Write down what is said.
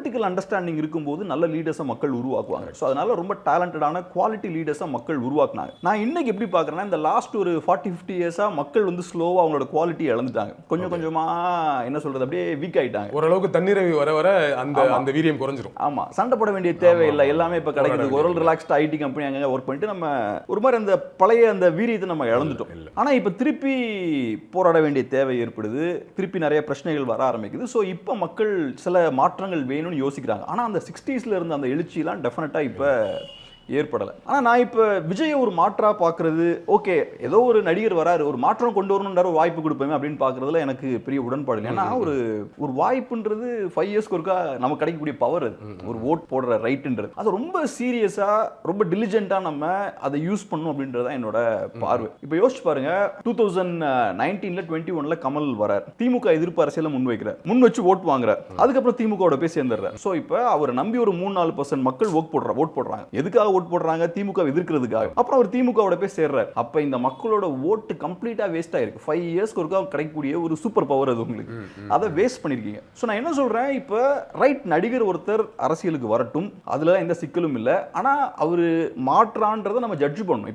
Political understanding இருக்கும்போது நல்ல லீடர்ஸை மக்கள் உருவாக்குவாங்க. ஸோ அதனால ரொம்ப டேலண்டடான குவாலிட்டி லீடர்ஸை மக்கள் உருவாக்குனாங்க. நான் இன்னைக்கு எப்படி பார்க்குறேன்னா, இந்த லாஸ்ட் ஒரு 40-50 இயர்ஸாக மக்கள் வந்து ஸ்லோவாக அவங்களோட குவாலிட்டி இழந்துட்டாங்க. கொஞ்சம் கொஞ்சமாக என்ன சொல்றது, அப்படியே வீக் ஆயிட்டாங்க. ஓரளவுக்கு தண்ணீரவி வர வர அந்த வீரியம் குறைஞ்சிரும். ஆமா, சண்டை போட வேண்டிய தேவையில்லை, எல்லாமே இப்போ கிடைக்குது. ஒரு ரிலாக்ஸ்ட் ஐடி கம்பெனி அங்கே ஒர்க் பண்ணிட்டு நம்ம ஒரு மாதிரி அந்த பழைய அந்த வீரியத்தை நம்ம இழந்துட்டோம். ஆனால் இப்போ திருப்பி போராட வேண்டிய தேவை ஏற்படுது, திருப்பி நிறைய பிரச்சனைகள் வர ஆரம்பிக்குது. ஸோ இப்போ மக்கள் சில மாற்றங்கள் வேணும்னு யோசிக்கிறாங்க. ஆனால் அந்த 60ஸ்ல இருந்த அந்த எழுச்சியெல்லாம் டெஃபினட்டாக இப்போ ஏற்படலை. ஆனால் நான் இப்போ விஜயை ஒரு மாற்றாக பார்க்குறது, ஓகே ஏதோ ஒரு நடிகர் வராரு, ஒரு மாற்றம் கொண்டு வரணுன்ற ஒரு வாய்ப்பு கொடுப்பேன் அப்படின்னு பார்க்குறதுல எனக்கு பெரிய உடன்பாடு இல்லை. ஏன்னா ஒரு வாய்ப்புன்றது 5 இயர்ஸ்க்கு ஒருக்கா நமக்கு கிடைக்கக்கூடிய பவர். அது ஒரு ஓட் போடுற ரைட்டுன்றது, அது ரொம்ப சீரியஸாக ரொம்ப டிலிஜென்ட்டாக நம்ம அதை யூஸ் பண்ணணும் அப்படின்றதான் என்னோட பார்வை. இப்போ யோசிச்சு பாருங்க, 2019ல் 21ல் கமல் வரார், திமுக எதிர்ப்பு அரசியலை முன் வச்சு ஓட் வாங்குறார், அதுக்கப்புறம் திமுகவோட போய் சேர்ந்துடுறார். ஸோ இப்போ அவரை நம்பி ஒரு 3-4% மக்கள் ஓட் போடுறாங்க. எதுக்காக ஓட் போடுறாங்க? திமுக எதிர்க்கிறதுக்காக. அப்புறம் அவர் திமுகவோட போய் சேர்றார். அப்ப இந்த மக்களோட ஓட்டு கம்ப்ளீட்டா வேஸ்ட் ஆயிருக்கு. 5 இயர்ஸ்க்கு ஒருக்கா கிடைக்கக்கூடிய ஒரு சூப்பர் பவர் அது உங்களுக்கு. அதை வேஸ்ட் பண்ணிருக்கீங்க. ஸோ நான் என்ன சொல்றேன், இப்போ ரைட் நடிகர் ஒருத்தர் அரசியலுக்கு வரட்டும், அதுல எந்த சிக்கலும் இல்லை. ஆனா அவரு மாற்றான்றதை நம்ம ஜட்ஜ் பண்ணணும்.